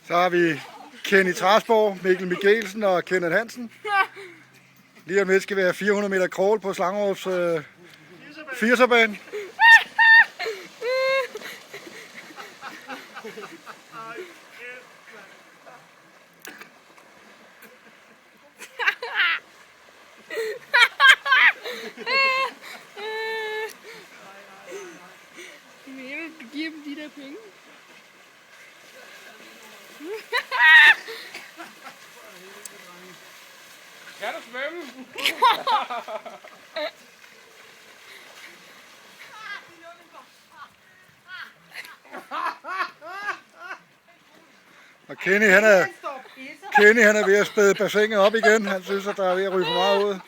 Så har vi Kenny Trasborg, Mikkel Mikkelsen og Kenneth Hansen. Lige om lidt skal vi have 400 meter crawl på Slangerups 80'er-bane. Mener du giver dem de der penge? Kan du svømme? Og Kenny han er ved at spæde bassinet op igen. Han synes, at der er ved at ryge for meget ud.